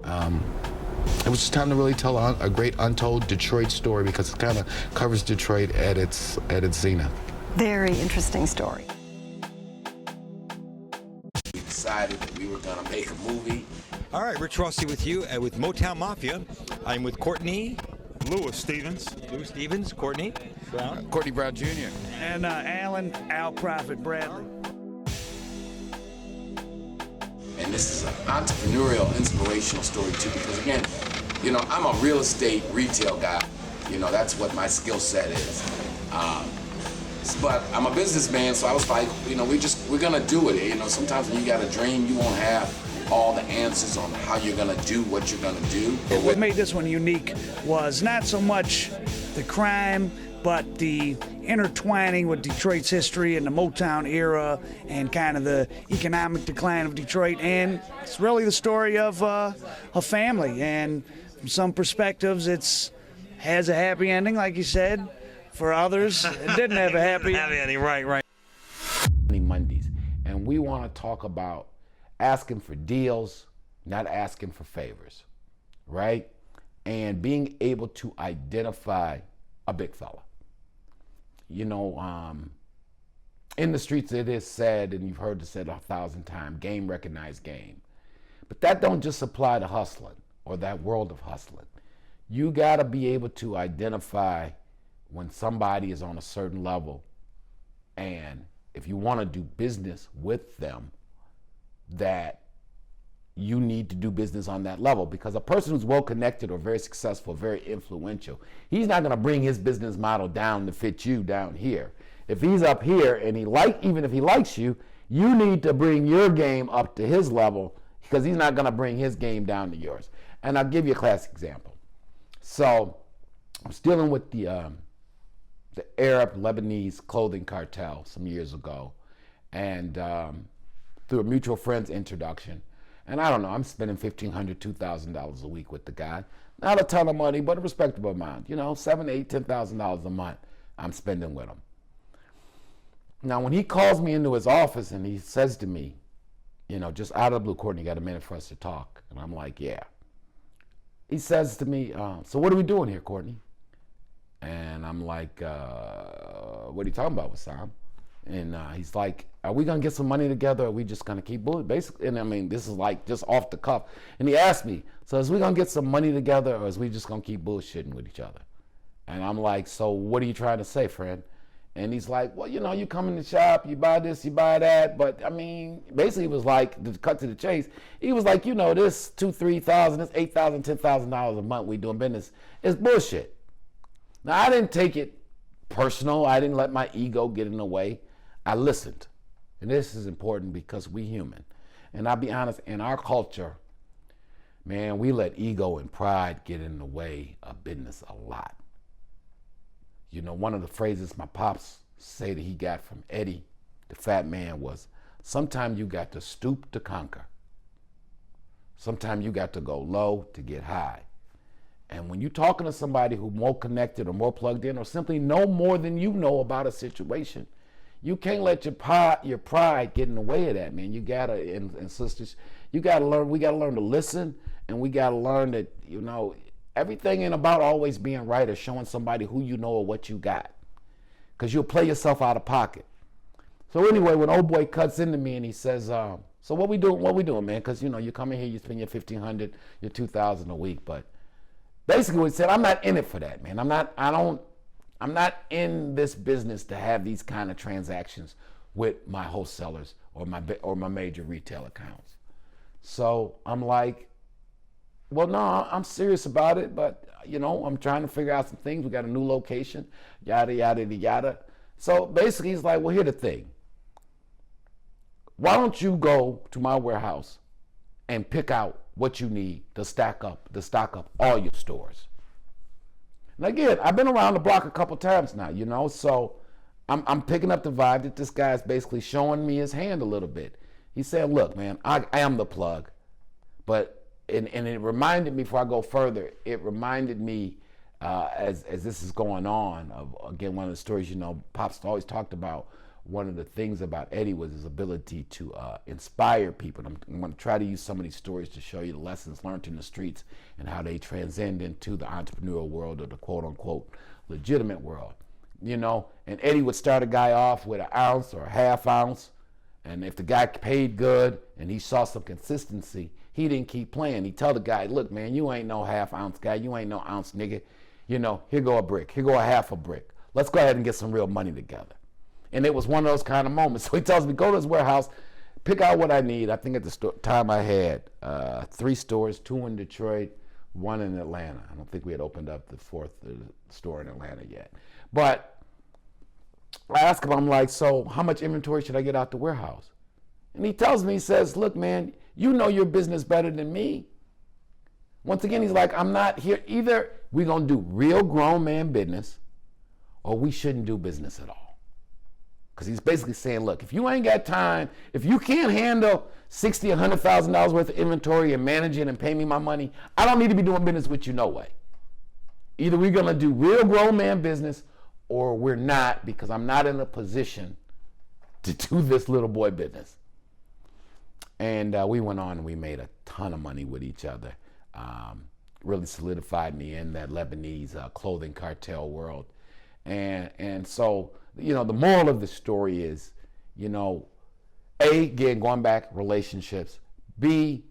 It was just time to really tell a great untold Detroit story, because it kind of covers Detroit at its zenith. Very interesting story. We decided that we were going to make a movie. All right, Rich Rossi with you with Motown Mafia. I'm with Courtney. Louis Stevens, Courtney Brown. Courtney Brown Jr. And Alan Al Prophet Bradley. And this is an entrepreneurial, inspirational story too, because again, you know, I'm a real estate retail guy. You know, that's what my skill set is. But I'm a businessman, so I was like, you know, we're gonna do it. You know, sometimes when you got a dream, you won't have all the answers on how you're gonna do what you're gonna do. What made this one unique was not so much the crime, but the intertwining with Detroit's history and the Motown era and kind of the economic decline of Detroit. And it's really the story of a family. And from some perspectives, it's has a happy ending, like you said. For others, it didn't have a happy ending. Right. Mondays, and we want to talk about asking for deals, not asking for favors, right? And being able to identify a big fella. You know, in the streets it is said, and you've heard it said 1,000 times, game recognized game. But that don't just apply to hustling or that world of hustling. You gotta be able to identify when somebody is on a certain level, and if you want to do business with them, that you need to do business on that level, because a person who's well connected or very successful, very influential, he's not going to bring his business model down to fit you down here. If he's up here and even if he likes you, you need to bring your game up to his level, because he's not going to bring his game down to yours. And I'll give you a classic example. So I was dealing with the Arab Lebanese clothing cartel some years ago, and through a mutual friend's introduction. And I don't know, I'm spending $1,500, $2,000 a week with the guy. Not a ton of money, but a respectable amount. You know, $7,000, $8,000, $10,000 a month I'm spending with him. Now, when he calls me into his office and he says to me, you know, just out of the blue, Courtney, you got a minute for us to talk? And I'm like, yeah. He says to me, so what are we doing here, Courtney? And I'm like, what are you talking about, Wassam? And he's like, are we gonna get some money together, or are we just gonna keep bullying? Basically, and I mean, this is like just off the cuff. And he asked me, so is we gonna get some money together, or is we just gonna keep bullshitting with each other? And I'm like, so what are you trying to say, friend? And he's like, well, you know, you come in the shop, you buy this, you buy that. But I mean, basically it was like, to cut to the chase, he was like, you know, this $2,000, $3,000, this $8,000, $10,000 a month we doing business is bullshit. Now, I didn't take it personal. I didn't let my ego get in the way. I listened. And this is important because we human. And I'll be honest, in our culture, man, we let ego and pride get in the way of business a lot. You know, one of the phrases my pops say that he got from Eddie, the fat man, was, sometimes you got to stoop to conquer. Sometimes you got to go low to get high. And when you're talking to somebody who's more connected or more plugged in or simply know more than you know about a situation, you can't let your pride get in the way of that, man. You gotta, and sisters, you gotta learn, we gotta learn to listen, and we gotta learn that, you know, everything ain't about always being right or showing somebody who you know or what you got, because you'll play yourself out of pocket. So anyway, when old boy cuts into me and he says, so what we doing, man? Because, you know, you come in here, you spend your $1,500, your $2,000 a week, but basically what he said, I'm not in it for that, man. I'm not in this business to have these kind of transactions with my wholesalers or my major retail accounts. So I'm like, well, no, I'm serious about it, but, you know, I'm trying to figure out some things. We got a new location, yada, yada, yada. So basically he's like, well, here's the thing. Why don't you go to my warehouse and pick out what you need to stock up all your stores? And again, I've been around the block a couple times now, you know, so I'm picking up the vibe that this guy's basically showing me his hand a little bit. He said, look, man, I am the plug. But, and it reminded me, before I go further, it reminded me as this is going on, of, again, one of the stories, you know, Pops always talked about one of the things about Eddie was his ability to inspire people. I'm going to try to use some of these stories to show you the lessons learned in the streets and how they transcend into the entrepreneurial world or the quote-unquote legitimate world. You know, and Eddie would start a guy off with an ounce or a half ounce, and if the guy paid good and he saw some consistency, he didn't keep playing. He'd tell the guy, look, man, you ain't no half ounce guy. You ain't no ounce nigga. You know, here go a brick. Here go a half a brick. Let's go ahead and get some real money together. And it was one of those kind of moments. So he tells me, go to his warehouse, pick out what I need. I think at the time I had 3 stores, 2 in Detroit, 1 in Atlanta. I don't think we had opened up the 4th store in Atlanta yet. But I asked him, I'm like, so how much inventory should I get out the warehouse? And he tells me, he says, look, man, you know your business better than me. Once again, he's like, I'm not here. Either we're going to do real grown man business or we shouldn't do business at all. Because he's basically saying, look, if you ain't got time, if you can't handle $60,000 or $100,000 worth of inventory and manage it and pay me my money, I don't need to be doing business with you no way. Either we're going to do real grown man business or we're not, because I'm not in a position to do this little boy business. And we went on and we made a ton of money with each other. Really solidified me in that Lebanese clothing cartel world. And so, you know, the moral of the story is, you know, A, again, going back, relationships. B,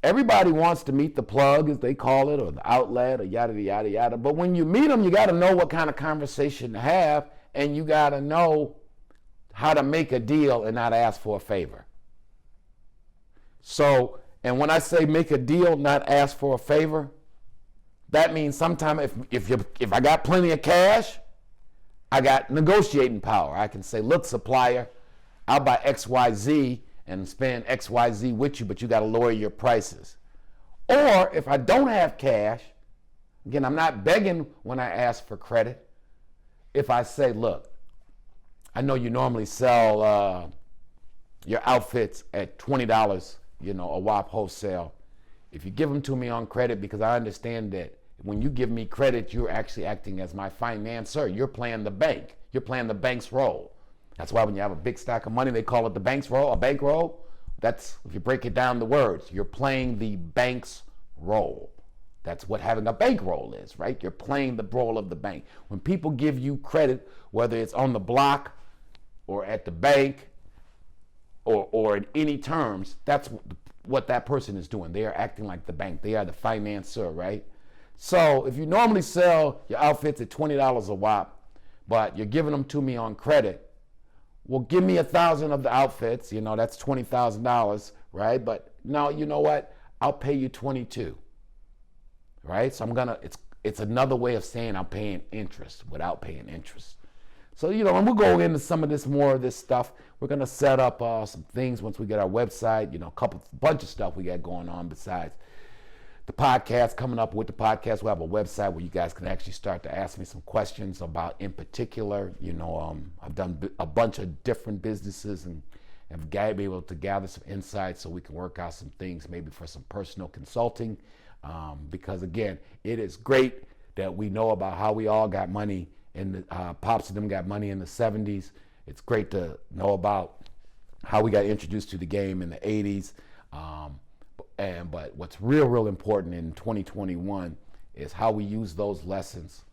everybody wants to meet the plug, as they call it, or the outlet, or yada, yada, yada. But when you meet them, you got to know what kind of conversation to have, and you got to know how to make a deal and not ask for a favor. So, and when I say make a deal, not ask for a favor, that means sometimes if I got plenty of cash, I got negotiating power. I can say, look, supplier, I'll buy XYZ and spend XYZ with you, but you got to lower your prices. Or if I don't have cash, again, I'm not begging when I ask for credit. If I say, look, I know you normally sell your outfits at $20, you know, a WAP wholesale. If you give them to me on credit, because I understand that when you give me credit, you're actually acting as my financier. You're playing the bank. You're playing the bank's role. That's why when you have a big stack of money, they call it the bank's role, a bankroll. That's, if you break it down the words, you're playing the bank's role. That's what having a bankroll is, right? You're playing the role of the bank. When people give you credit, whether it's on the block or at the bank or in any terms, that's what that person is doing. They are acting like the bank. They are the financier, right? So if you normally sell your outfits at $20 a WAP, but you're giving them to me on credit, well, give me 1,000 of the outfits, you know, that's $20,000, right? But no, you know what? I'll pay you 22, right? So it's another way of saying I'm paying interest without paying interest. So, you know, and we'll go into some of this, more of this stuff. We're going to set up some things once we get our website, you know, bunch of stuff we got going on besides the podcast. Coming up with the podcast, we'll have a website where you guys can actually start to ask me some questions about, in particular, you know, I've done a bunch of different businesses and have been able to gather some insights so we can work out some things, maybe for some personal consulting. Because again, it is great that we know about how we all got money and pops of them got money in the 70s. It's great to know about how we got introduced to the game in the 80s. But what's real important in 2021 is how we use those lessons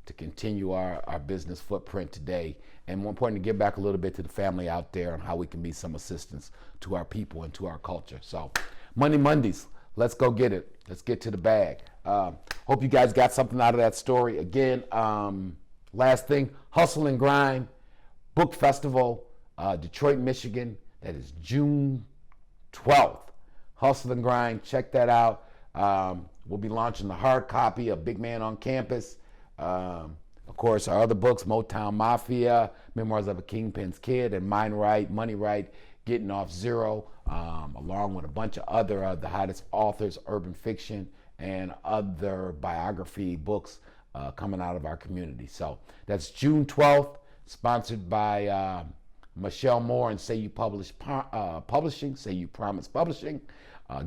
to continue our business footprint today. And more important, to give back a little bit to the family out there on how we can be some assistance to our people and to our culture. So Money Mondays, let's go get it. Let's get to the bag. Hope you guys got something out of that story. Again, last thing, Hustle and Grind Book Festival, Detroit, Michigan. That is June 12th. Hustle and Grind, check that out. We'll be launching the hard copy of Big Man on Campus. Of course, our other books, Motown Mafia, Memoirs of a Kingpin's Kid, and Mind Right, Money Right, Getting Off Zero, along with a bunch of other the hottest authors, urban fiction, and other biography books coming out of our community. So that's June 12th, sponsored by Michelle Moore and Say You Publish Publishing, Say You Promise Publishing.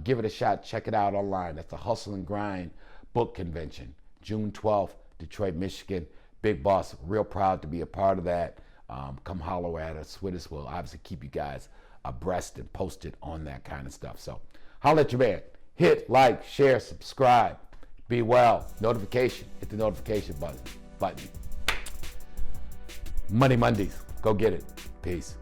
Give it a shot. Check it out online. That's the Hustle and Grind Book Convention, June 12th, Detroit, Michigan. Big Boss, real proud to be a part of that. come holler at us. We'll obviously keep you guys abreast and posted on that kind of stuff. So holler at your man. Hit like, share, subscribe. Be well. Notification. Hit the notification button. Money Mondays. Go get it. Peace.